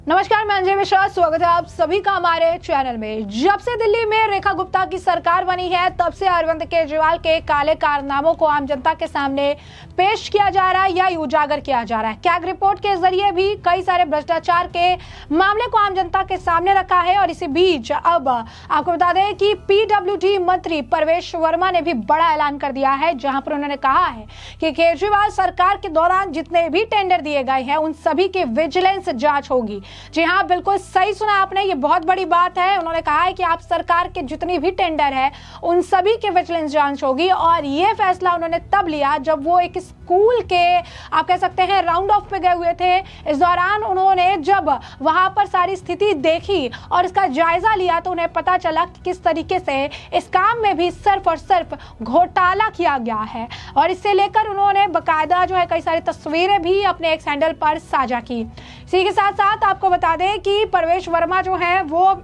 नमस्कार, मैं अंजय मिश्रा। स्वागत है आप सभी का हमारे चैनल में। जब से दिल्ली में रेखा गुप्ता की सरकार बनी है तब से अरविंद केजरीवाल के काले कारनामों को आम जनता के सामने पेश किया जा रहा है या उजागर किया जा रहा है। कैग रिपोर्ट के जरिए भी कई सारे भ्रष्टाचार के मामले को आम जनता के सामने रखा है। और इसी बीच अब आपको बता दें कि पीडब्ल्यूडी मंत्री प्रवेश वर्मा ने भी बड़ा ऐलान कर दिया है, जहां पर उन्होंने कहा है कि केजरीवाल सरकार के दौरान जितने भी टेंडर दिए गए हैं उन सभी की विजिलेंस जांच होगी। जी हाँ, बिल्कुल सही सुना आपने, ये बहुत बड़ी बात है। उन्होंने कहा है कि आप सरकार के जितनी भी टेंडर है उन सभी के विजिलेंस जांच होगी। और ये फैसला उन्होंने तब लिया जब वो एक स्कूल के आप कह सकते हैं राउंड ऑफ पे गए हुए थे। इस दौरान उन्होंने जब वहां पर सारी स्थिति देखी और इसका जायजा लिया तो उन्हें पता चला कि किस तरीके से इस काम में भी सिर्फ और सिर्फ घोटाला किया गया है। और इससे लेकर उन्होंने बकायदा जो है कई सारी तस्वीरें भी अपने एक हैंडल पर साझा की। इसी के साथ साथ आपको बता दें कि प्रवेश वर्मा जो है वो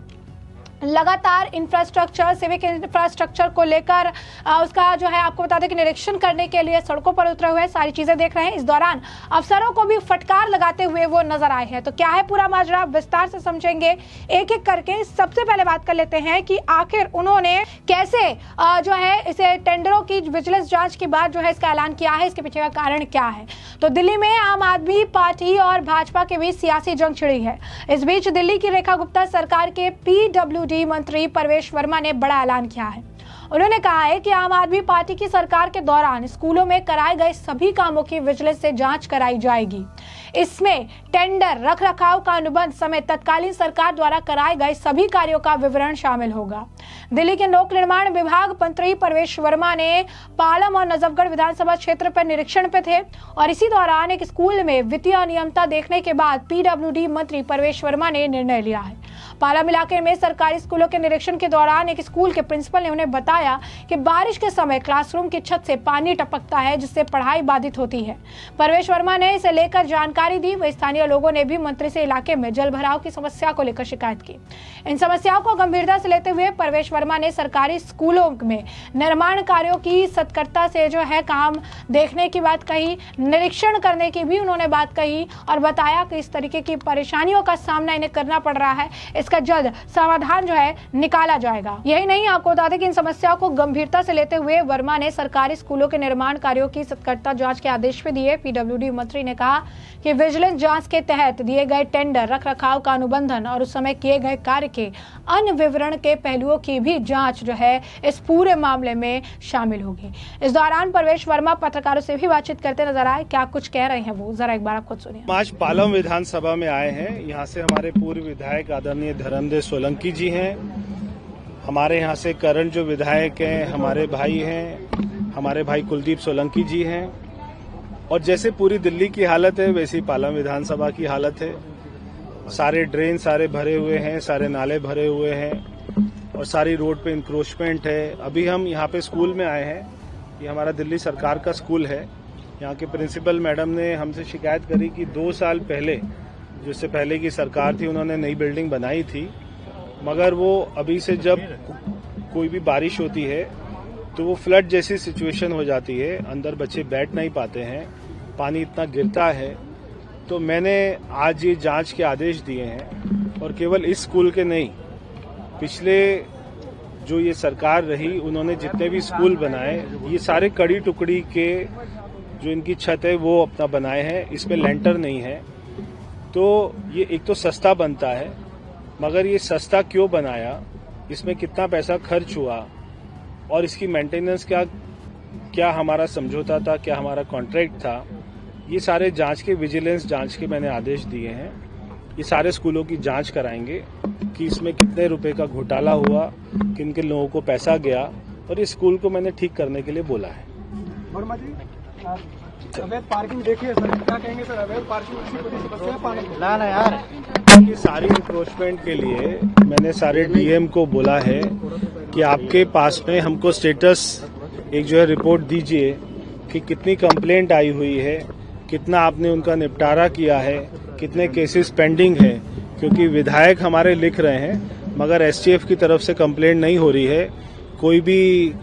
लगातार इंफ्रास्ट्रक्चर, सिविक इंफ्रास्ट्रक्चर को लेकर उसका जो है आपको बता दें कि निरीक्षण करने के लिए सड़कों पर उतरे हुए सारी चीजें देख रहे हैं। इस दौरान अफसरों को भी फटकार लगाते हुए वो नजर आए हैं। तो क्या है पूरा माजरा, विस्तार से समझेंगे एक एक करके। सबसे पहले बात कर लेते हैं कि आखिर उन्होंने कैसे जो है इसे टेंडरों की विजिलेंस जांच के बाद जो है इसका ऐलान किया है, इसके पीछे का कारण क्या है। तो दिल्ली में आम आदमी पार्टी और भाजपा के बीच सियासी जंग छिड़ी है। इस बीच दिल्ली की रेखा गुप्ता सरकार के पीडब्ल्यूडी मंत्री प्रवेश वर्मा ने बड़ा ऐलान किया है। उन्होंने कहा है कि आम आदमी पार्टी की सरकार के दौरान स्कूलों में कराए गए सभी कामों की विजिलेंस से जांच कराई जाएगी। इसमें टेंडर, रखरखाव का अनुबंध समेत तत्कालीन सरकार द्वारा कराए गए सभी कार्यों का विवरण शामिल होगा। दिल्ली के लोक निर्माण विभाग मंत्री प्रवेश वर्मा ने पालम और नजफगढ़ विधानसभा क्षेत्र पर निरीक्षण पे थे और इसी दौरान एक स्कूल में वित्तीय अनियमितता देखने के बाद पीडब्ल्यूडी मंत्री प्रवेश वर्मा ने निर्णय लिया है। पालम इलाके में सरकारी स्कूलों के निरीक्षण के दौरान एक स्कूल के प्रिंसिपल ने उन्हें बताया कि बारिश के समय क्लासरूम की छत से पानी टपकता है जिससे पढ़ाई बाधित होती है। प्रवेश वर्मा ने इसे लेकर जानकारी दी। वहीं स्थानीय लोगों ने भी मंत्री से इलाके में जल भराव की समस्या को लेकर शिकायत की। इन समस्याओं को गंभीरता से लेते हुए प्रवेश वर्मा ने सरकारी स्कूलों में निर्माण कार्यों की सतर्कता से जो है काम देखने की बात कही, निरीक्षण करने की भी उन्होंने बात कही और बताया कि इस तरीके की परेशानियों का सामना इन्हें करना पड़ रहा है, इसका जल्द समाधान जो है निकाला जाएगा। यही नहीं, आपको बता दें कि इन समस्याओं को गंभीरता से लेते हुए वर्मा ने सरकारी स्कूलों के निर्माण कार्यों की सतर्कता जांच के आदेश भी दिए। पीडब्ल्यूडी मंत्री ने कहा कि विजिलेंस जांच के तहत दिए गए टेंडर, रखरखाव का अनुबंधन और उस समय किए गए कार्य के अन्य विवरण के पहलुओं की भी जांच जो है इस पूरे मामले में शामिल होगी। इस दौरान प्रवेश वर्मा पत्रकारों से भी बातचीत करते नजर आए। क्या कुछ कह रहे हैं वो, जरा एक बार आप खुद सुनिए। आज पालम विधानसभा में आए हैं। यहाँ से हमारे पूर्व विधायक आदरणीय धर्मदेव सोलंकी जी हैं। हमारे यहाँ से करण जो विधायक हैं हमारे भाई हैं, हमारे भाई कुलदीप सोलंकी जी हैं। और जैसे पूरी दिल्ली की हालत है वैसी पालम विधानसभा की हालत है। सारे ड्रेन सारे भरे हुए हैं, सारे नाले भरे हुए हैं और सारी रोड पे इंक्रोचमेंट है। अभी हम यहाँ पे स्कूल में आए हैं। ये हमारा दिल्ली सरकार का स्कूल है। यहाँ के प्रिंसिपल मैडम ने हमसे शिकायत करी कि 2 साल पहले, जिससे पहले की सरकार थी, उन्होंने नई बिल्डिंग बनाई थी, मगर वो अभी से जब कोई भी बारिश होती है तो वो फ्लड जैसी सिचुएशन हो जाती है, अंदर बच्चे बैठ नहीं पाते हैं, पानी इतना गिरता है। तो मैंने आज ये जांच के आदेश दिए हैं और केवल इस स्कूल के नहीं, पिछले जो ये सरकार रही उन्होंने जितने भी स्कूल बनाए ये सारे कड़ी टुकड़ी के जो इनकी छत है वो अपना बनाए हैं, इसमें लेंटर नहीं है। तो ये एक तो सस्ता बनता है, मगर ये सस्ता क्यों बनाया, इसमें कितना पैसा खर्च हुआ और इसकी मेंटेनेंस क्या हमारा समझौता था, क्या हमारा कॉन्ट्रैक्ट था, ये सारे जांच के, विजिलेंस जांच के मैंने आदेश दिए हैं। ये सारे स्कूलों की जांच कराएंगे कि इसमें कितने रुपए का घोटाला हुआ, किन किन लोगों को पैसा गया, और इस स्कूल को मैंने ठीक करने के लिए बोला है। वर्मा जी, अवैध पार्किंग देखिए सर, क्या कहेंगे सर? अवैध पार्किंग ना यार, ये सारी इंक्रोचमेंट के लिए मैंने सारे डीएम को बोला है कि आपके पास में हमको स्टेटस एक जो है रिपोर्ट दीजिए कि कितनी कंप्लेंट आई हुई है, कितना आपने उनका निपटारा किया है, कितने केसेस पेंडिंग है। क्योंकि विधायक हमारे लिख रहे हैं मगर एसटीएफ की तरफ से कंप्लेंट नहीं हो रही है, कोई भी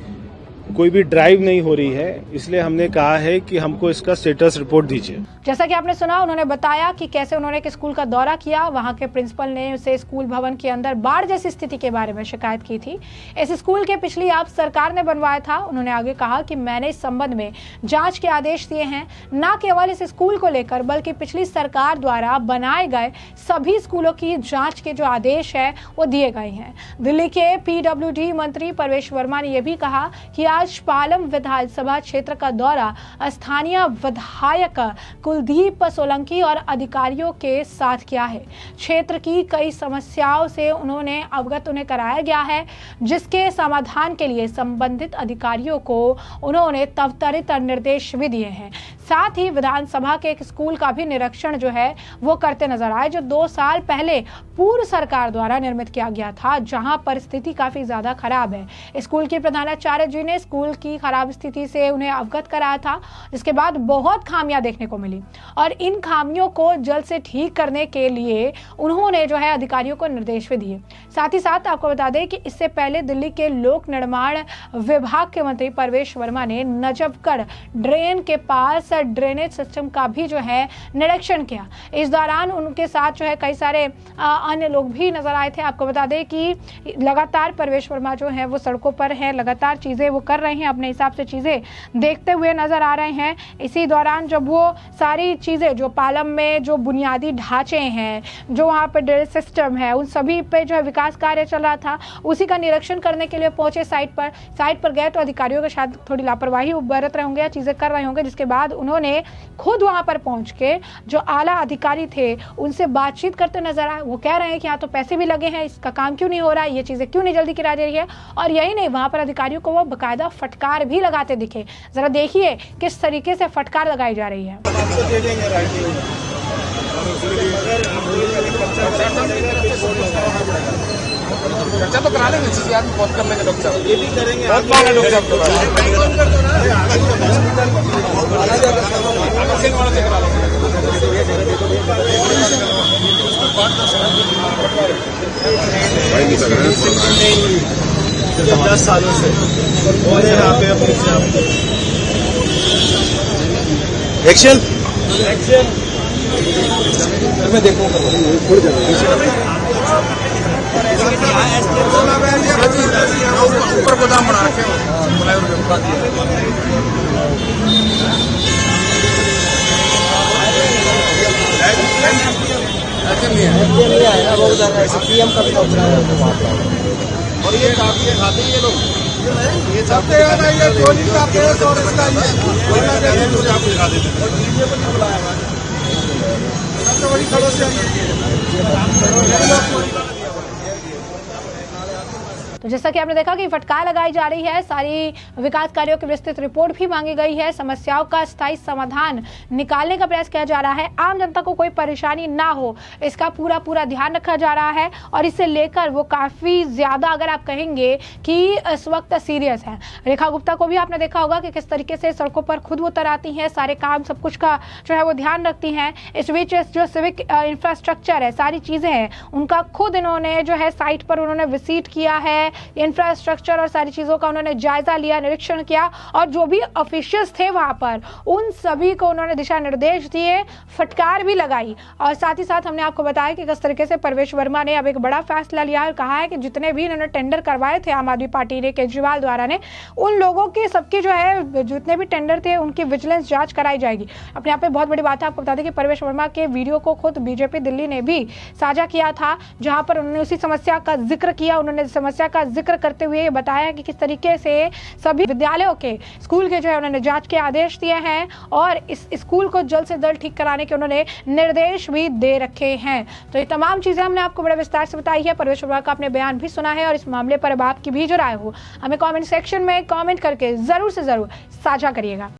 कोई भी ड्राइव नहीं हो रही है, इसलिए हमने कहा है कि हमको इसका स्टेटस रिपोर्ट दीजिए। जैसा कि आपने सुना, उन्होंने बताया कि कैसे उन्होंने एक स्कूल का दौरा किया, वहां के प्रिंसिपल ने उसे स्कूल भवन के अंदर बाढ़ जैसी स्थिति के बारे में शिकायत की थी। इस स्कूल के पिछली आप सरकार ने बनवाया था। उन्होंने आगे कहा कि मैंने इस संबंध में जांच के आदेश दिए हैं, न केवल इस स्कूल को लेकर बल्कि पिछली सरकार द्वारा बनाए गए सभी स्कूलों की जांच के जो आदेश है वो दिए गए हैं। दिल्ली के पीडब्ल्यूडी मंत्री परवेश वर्मा ने यह भी कहा कि आज पालम विधानसभा क्षेत्र का दौरा स्थानीय विधायक कुलदीप सोलंकी और अधिकारियों के साथ किया है। क्षेत्र की कई समस्याओं से उन्हें कराया गया है, जिसके समाधान के लिए संबंधित अधिकारियों को उन्होंने त्वरित निर्देश भी दिए हैं। साथ ही विधानसभा के एक स्कूल का भी निरीक्षण जो है वो करते नजर आए, जो 2 साल पहले पूर्व सरकार द्वारा निर्मित किया गया था, जहां परिस्थिति काफी ज्यादा खराब है। स्कूल के प्रधानाचार्य जी ने स्कूल की खराब स्थिति से उन्हें अवगत कराया था, जिसके बाद बहुत खामियां देखने को मिली और इन खामियों को जल्द से ठीक करने के लिए उन्होंने जो है अधिकारियों को निर्देश भी दिए। साथ ही साथ आपको बता दें कि इससे पहले दिल्ली के लोक निर्माण विभाग के मंत्री परवेश वर्मा ने नजफगढ़ ड्रेन के पास ड्रेनेज सिस्टम का भी जो है निरीक्षण किया। इस दौरान उनके साथ जो है कई सारे अन्य लोग भी नजर आए थे। आपको बता दें कि लगातार परवेश वर्मा जो है वो सड़कों पर है, लगातार चीजें वो कर रहे हैं, अपने हिसाब से चीजें देखते हुए नजर आ रहे हैं। इसी दौरान जब वो सारी चीजें जो पालम में जो बुनियादी ढांचे हैं, जो वहाँ पे ड्रेनेज सिस्टम है, उन सभी पे जो है विकास कार्य चल रहा था, उसी का निरीक्षण करने के लिए पहुंचे साइट पर गए तो अधिकारियों के साथ थोड़ी लापरवाही बरत रहे होंगे, चीजें कर रहे होंगे, जिसके बाद उन्होंने खुद वहां पर पहुंच के जो आला अधिकारी थे उनसे बातचीत करते नजर आए। वो कह रहे हैं कि यहाँ तो पैसे भी लगे हैं, इसका काम क्यों नहीं हो रहा है, ये चीजें क्यों नहीं जल्दी करा जा रही है। और यही नहीं, वहां पर अधिकारियों को वो बकायदा फटकार भी लगाते दिखे। जरा देखिए किस तरीके से फटकार लगाई जा रही है। चर्चा तो करा लेंगे, चीजें आज बहुत कर लेंगे डॉक्टर साहब, ये भी करेंगे, बहुत मांगा डॉक्टर साहब 10 सालों से और यहाँ पे एक्शन मैं देखूंगा ऊपर गोदाम बना के PM का भी और ये काफी खाते ये लोग, ये सब ये चोरी का पेड़ और इसका दिखा देते हैं और वीडियो को नहीं बुलाया सबसे बड़ी समस्या तो जैसा कि आपने देखा कि फटकार लगाई जा रही है, सारी विकास कार्यों की विस्तृत रिपोर्ट भी मांगी गई है, समस्याओं का स्थायी समाधान निकालने का प्रयास किया जा रहा है, आम जनता को कोई परेशानी ना हो इसका पूरा ध्यान रखा जा रहा है। और इसे लेकर वो काफी ज्यादा, अगर आप कहेंगे कि इस वक्त सीरियस है। रेखा गुप्ता को भी आपने देखा होगा कि किस तरीके से सड़कों पर खुद वो उतर आती हैं, सारे काम सब कुछ का जो है वो ध्यान रखती हैं। इस बीच जो सिविक इंफ्रास्ट्रक्चर है, सारी चीजें हैं, उनका खुद इन्होंने जो है साइट पर उन्होंने विजिट किया है, इंफ्रास्ट्रक्चर और सारी चीजों का उन्होंने जायजा लिया, निरीक्षण किया और जो भी ऑफिशियल्स थे वहां पर उन सभी को उन्होंने दिशा निर्देश दिए, फटकार भी लगाई। और साथ ही साथ हमने आपको बताया कि किस तरीके से परवेश वर्मा ने अब एक बड़ा फैसला लिया और कहा है कि जितने भी इन्होंने टेंडर करवाए थे आम आदमी पार्टी ने, केजरीवाल द्वारा ने, उन लोगों की सबकी जो है जितने भी टेंडर थे उनकी विजिलेंस जांच कराई जाएगी। अपने आप में बहुत बड़ी बात है। आपको बता दें कि परवेश वर्मा के वीडियो को खुद बीजेपी दिल्ली ने भी साझा किया था, जहां पर उन्होंने उसी समस्या का जिक्र किया। उन्होंने समस्या का जिक्र करते हुए बताया कि किस तरीके से सभी विद्यालयों के, स्कूल के जो है उन्होंने जांच के आदेश दिए हैं और इस स्कूल को जल्द से जल्द ठीक कराने के उन्होंने निर्देश भी दे रखे हैं। तो ये तमाम चीजें हमने आपको बड़े विस्तार से बताई है। परवेश वर्मा का आपने बयान भी सुना है और इस मामले पर अब आपकी भी जो राय हो हमें कमेंट सेक्शन में कमेंट करके जरूर से जरूर साझा करिएगा।